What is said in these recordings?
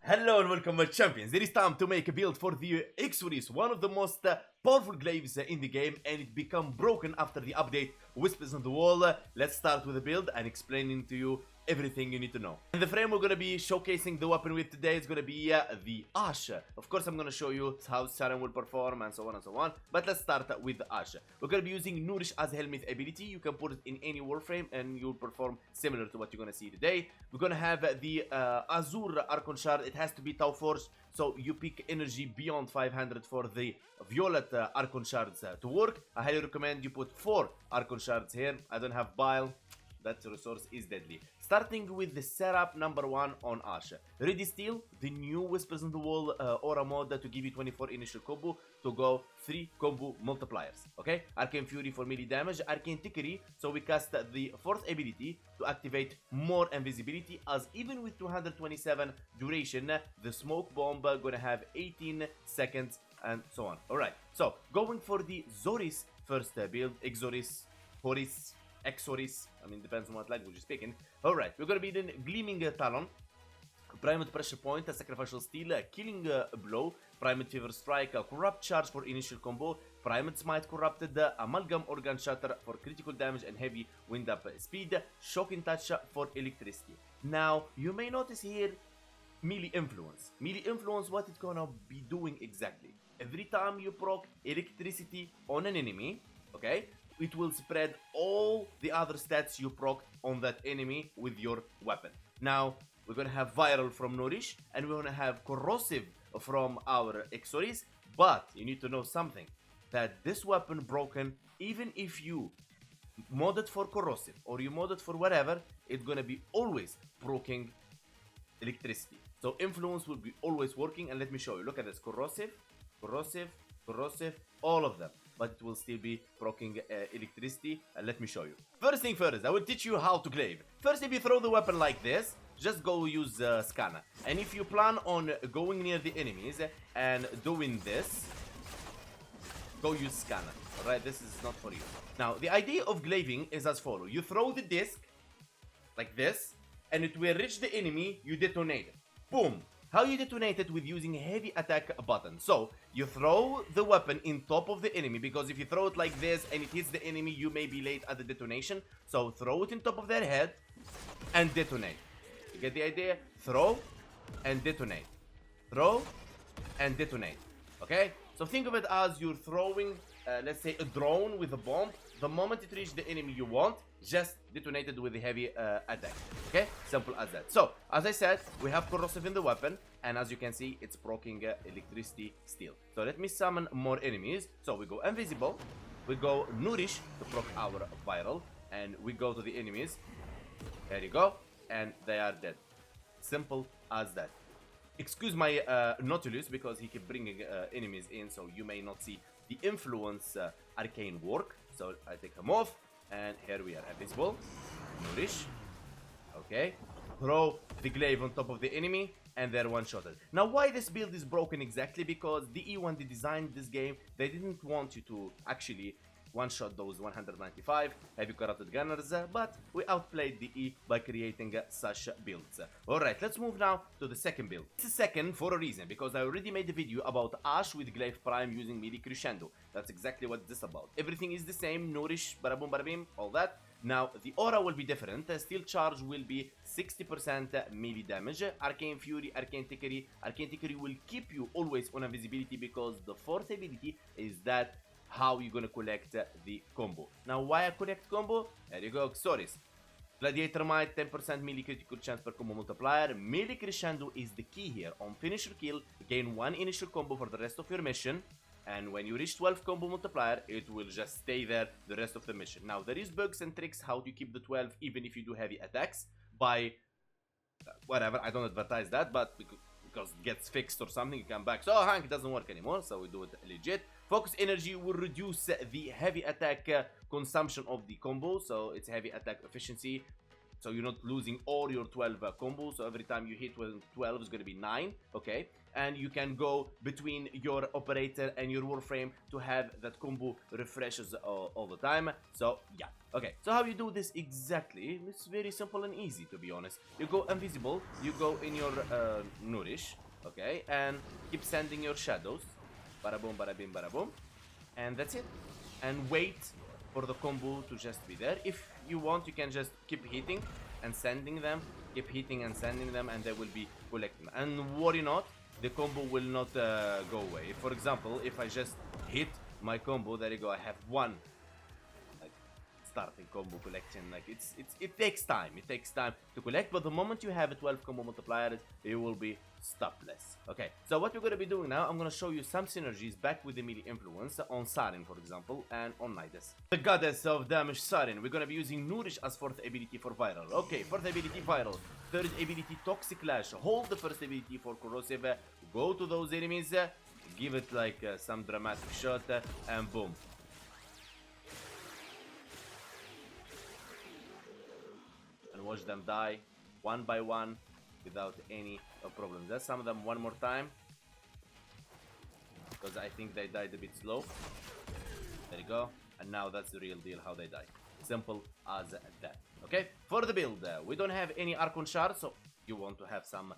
Hello and welcome my champions. It is time to make a build for the Xoris, one of the most powerful glaives in the game, and it became broken after the update Whispers on the Wall. Let's start with the build and explaining to you everything you need to know. In the frame we're gonna be showcasing the weapon with today is gonna be the Ash. Of course I'm gonna show you how Siren will perform and so on and so on, but let's start with the Ash. We're gonna be using Nourish as a helmet ability. You can put it in any Warframe and you'll perform similar to what you're gonna see today. We're gonna have the Azure Archon Shard. It has to be Tau Force, so you pick energy beyond 500 for the Violet Archon Shards to work. I highly recommend you put 4 Archon Shards here. I don't have bile. That resource is deadly. Starting with the setup number 1 on Ash. Ready Steel, the new Whispers on the Wall aura mod to give you 24 initial combo to go 3 combo multipliers. Okay? Arcane Fury for melee damage, Arcane Tickery, so we cast the 4th ability to activate more invisibility, as even with 227 duration, the smoke bomb gonna have 18 seconds and so on. Alright, so going for the Xoris first build, Xoris, Xoris, Exoris, I mean, depends on what language you're speaking. Alright, we're gonna be doing Gleaming Talon, Primed Pressure Point, Sacrificial Steel, Killing Blow, Primed Fever Strike, Corrupt Charge for initial combo, Primed Smite Corrupted, Amalgam Organ Shatter for critical damage and heavy wind up speed, Shocking Touch for electricity. Now, you may notice here Melee Influence. Melee Influence, what it's gonna be doing exactly. Every time you proc electricity on an enemy, okay, it will spread all the other stats you proc on that enemy with your weapon. Now, we're gonna have Viral from Nourish, and we're gonna have Corrosive from our Xoris, but you need to know something, that this weapon broken, even if you mod it for Corrosive, or you mod it for whatever, it's gonna be always proccing electricity. So Influence will be always working, and let me show you. Look at this, Corrosive, Corrosive, Corrosive, all of them. But it will still be proccing electricity. Let me show you. First thing first, I will teach you how to glaive. First, if you throw the weapon like this, just go use Scanner. And if you plan on going near the enemies and doing this, go use Scanner. Alright, this is not for you. Now, the idea of glaving is as follows. You throw the disc like this, and it will reach the enemy, you detonate it. Boom! How you detonate it? With using a heavy attack button. So, you throw the weapon in top of the enemy, because if you throw it like this and it hits the enemy, you may be late at the detonation. So, throw it in top of their head and detonate. You get the idea? Throw and detonate. Throw and detonate. Okay? So, think of it as you're throwing, let's say, a drone with a bomb. The moment it reaches the enemy you want, just detonate it with a heavy attack. Okay? Simple as that. So, as I said, we have Corrosive in the weapon, and as you can see, it's proccing electricity steel. So, let me summon more enemies. So, we go Invisible, we go Nourish to proc our Viral, and we go to the enemies. There you go, and they are dead. Simple as that. Excuse my Nautilus, because he keep bringing enemies in, so you may not see the Influence arcane work. So I take him off, and here we are. Invisible, Nourish, okay, throw the glaive on top of the enemy, and they're one-shotted. Now, why this build is broken exactly? Because the E, when they designed this game, they didn't want you to actually one-shot those 195 heavy corrupted gunners, but we outplayed the E by creating such builds. Alright, let's move now to the second build. This is second for a reason, because I already made a video about Ash with Glaive Prime using melee crescendo. That's exactly what this is about. Everything is the same, Nourish, bada boom, bada bim, all that. Now, the aura will be different. Steel Charge will be 60% melee damage. Arcane Fury, Arcane Tickery. Arcane Tickery will keep you always on invisibility, because the 4th ability is that how you're gonna collect the combo. Now, why I collect combo? There you go, Xoris. Gladiator Might, 10% melee critical chance per combo multiplier. Melee crescendo is the key here. On finisher kill, gain 1 initial combo for the rest of your mission. And when you reach 12 combo multiplier, it will just stay there the rest of the mission. Now, there is bugs and tricks how to keep the 12 even if you do heavy attacks by whatever. I don't advertise that, but because it gets fixed or something, you come back. So, Hank, it doesn't work anymore, so we do it legit. Focus Energy will reduce the heavy attack consumption of the combo, so it's heavy attack efficiency. so you're not losing all your 12 combos. So every time you hit with 12 is going to be 9, okay? And you can go between your operator and your Warframe to have that combo refreshes all the time. So yeah, okay. So how you do this exactly? It's very simple and easy, to be honest. You go invisible, you go in your Nourish, okay? And keep sending your shadows. Bada boom, bada bim, bada boom. And that's it. And wait for the combo to just be there. If you want, you can just keep hitting and sending them. Keep hitting and sending them, and they will be collecting. And worry not, the combo will not go away. For example, if I just hit my combo, there you go, I have one like starting combo collection. Like it takes time. It takes time to collect, but the moment you have a 12 combo multiplier, it will be stopless. Okay, so what we're gonna be doing now, I'm gonna show you some synergies back with the melee influence on Sarin, for example, and on Nidus. The goddess of damage Sarin, we're gonna be using Nourish as fourth ability for viral. Okay, fourth ability viral, third ability toxic lash, hold the first ability for corrosive, go to those enemies, give it like some dramatic shot, and boom. And watch them die one by one without any problems. Let's sum them one more time, because I think they died a bit slow. There you go. And now that's the real deal how they die. Simple as that. Okay, for the build, we don't have any Archon shards, so you want to have some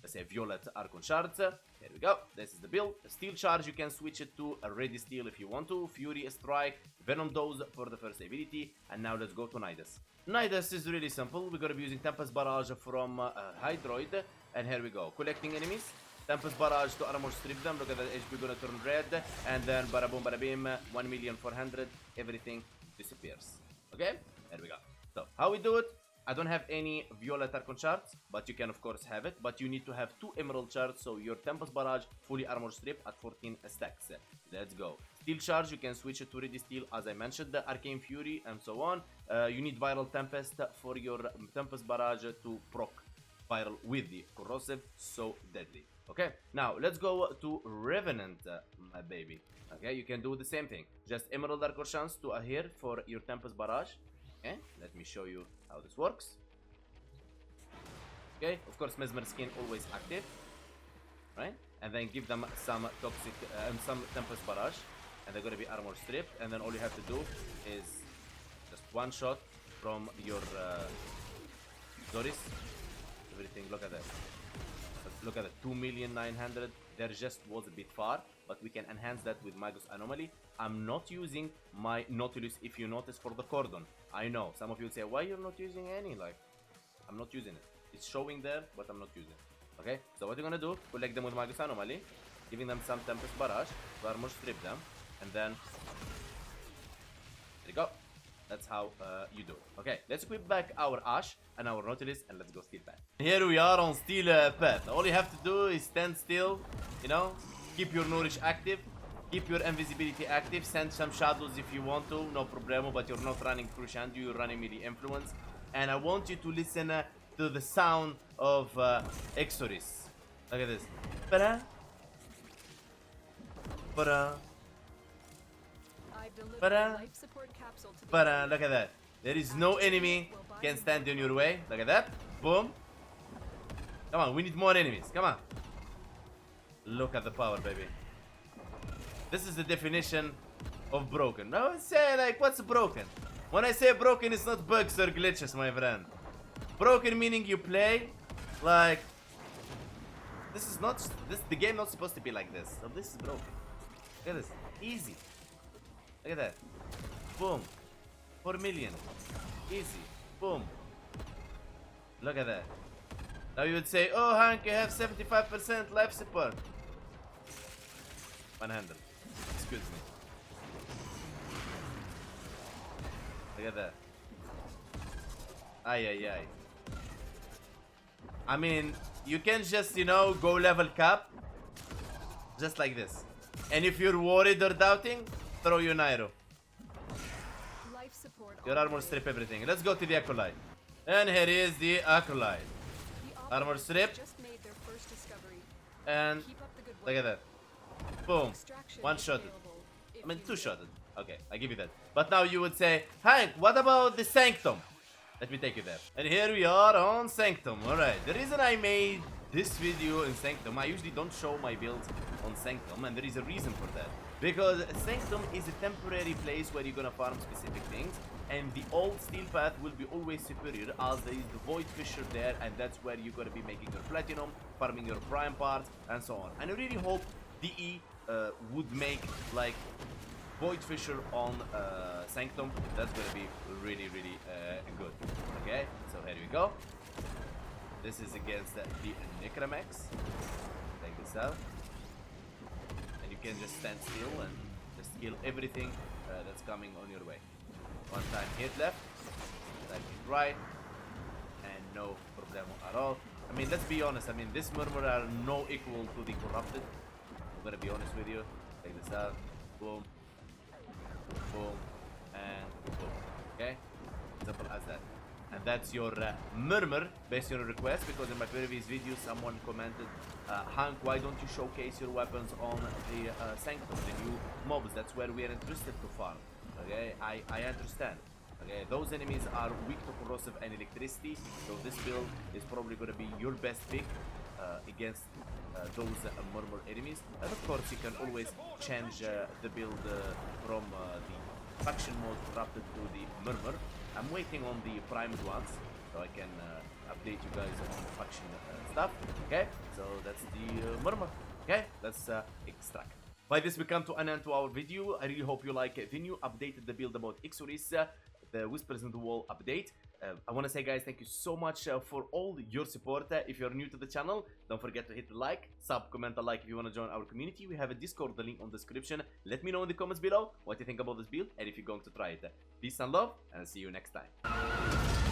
let's say violet Archon shards. There we go. This is the build. Steel charge, you can switch it to a ready steel if you want to. Fury strike, venom dose for the first ability. And now let's go to Nidus. Nidus is really simple. We're gonna be using Tempest Barrage from Hydroid, and here we go. Collecting enemies, Tempest Barrage to armor strip them. Look at that HP gonna turn red, and then bada boom bada beam, 1,400,000, everything disappears. Okay, here we go. So how we do it? I don't have any Violet Archon shards, but you can of course have it. But you need to have 2 Emerald shards, so your Tempest Barrage fully armor strip at 14 stacks. Let's go. Steel charge, you can switch it to ready steel, as I mentioned, the Arcane Fury and so on. You need Viral Tempest for your Tempest Barrage to proc Viral with the corrosive, so deadly. Okay, now let's go to Revenant, my baby. Okay, you can do the same thing. Just Emerald Archon chance to adhere for your Tempest Barrage. Okay, let me show you how this works. Okay, of course, Mesmer Skin always active, right? And then give them some toxic and some Tempest Barrage, and they're gonna be armor stripped. And then all you have to do is just one shot from your Xoris. Everything. Look at that. Look at that. 2,900,000. There just was a bit far, but we can enhance that with Magus Anomaly. I'm not using my Nautilus, if you notice, for the cordon. I know some of you will say, why you're not using any? Like, I'm not using it. It's showing there, but I'm not using it. Okay, so what you're gonna do, collect them with Magus Anomaly, giving them some Tempest Barrage to armor strip them, and then there you go. That's how you do it. Okay, let's equip back our Ash and our Nautilus, and let's go Steel Path. Here we are on Steel Path. All you have to do is stand still, you know, keep your Nourish active, keep your invisibility active, send some shadows if you want to, no problemo, but you're not running Crucian, you're running melee influence. And I want you to listen to the sound of Xoris. Look at this. Ba-da. Ba-da. Ba-da. Ba-da. Look at that. There is no enemy can stand in your way. Look at that. Boom. Come on, we need more enemies. Come on. Look at the power, baby. This is the definition of broken. I would say, like, what's broken? When I say broken, it's not bugs or glitches, my friend. Broken meaning you play like this is not the game not supposed to be like this. So this is broken. Look at this. Easy. Look at that. Boom. 4 million. Easy. Boom. Look at that. Now you would say, oh Hank, you have 75% life support. 100. Excuse me. Look at that. Ay, ay, ay. I mean, you can just, you know, go level cap. Just like this. And if you're worried or doubting, throw your Nairo. Your armor strip everything. Let's go to the Acolyte. And here is the Acolyte. Armor strip. And look at that. Boom. One shotted. I mean, 2 shotted. Okay, I give you that. But now you would say, Hank, what about the Sanctum? Let me take you there. And here we are on Sanctum. Alright, the reason I made this video in Sanctum, I usually don't show my builds on Sanctum, and there is a reason for that. Because Sanctum is a temporary place where you're gonna farm specific things, and the old steel path will be always superior as there is the void fissure there, and that's where you're gonna be making your platinum, farming your prime parts, and so on. And I really hope DE would make like void fissure on Sanctum. That's gonna be really good. Okay, so here we go. This is against the Necromax. Take this out, and you can just stand still and just kill everything that's coming on your way. One time hit left, time hit right, and no problem at all. I mean, let's be honest. I mean, this murmur are no equal to the corrupted. I'm gonna be honest with you. Take this out. Boom. Boom. And boom. Okay? Simple as that. And that's your murmur based on your request, because in my previous video someone commented, Hank, why don't you showcase your weapons on the Sanctum, the new mobs? That's where we are interested to farm. Okay? I understand. Okay, those enemies are weak to corrosive and electricity, so this build is probably going to be your best pick against those murmur enemies. And of course you can always change the build from the faction mode corrupted to the murmur. I'm waiting on the primed ones so I can update you guys on the faction stuff. Okay, so that's the murmur. Okay, let's extract. By this we come to an end to our video. I really hope you like the new updated the build about Xoris, the Whispers in the Wall update. I want to say, guys, thank you so much for all your support. If you're new to the channel, don't forget to hit the like, sub, comment a like if you want to join our community. We have a Discord, the link on the description. Let me know in the comments below what you think about this build and if you're going to try it. Peace and love, and I'll see you next time.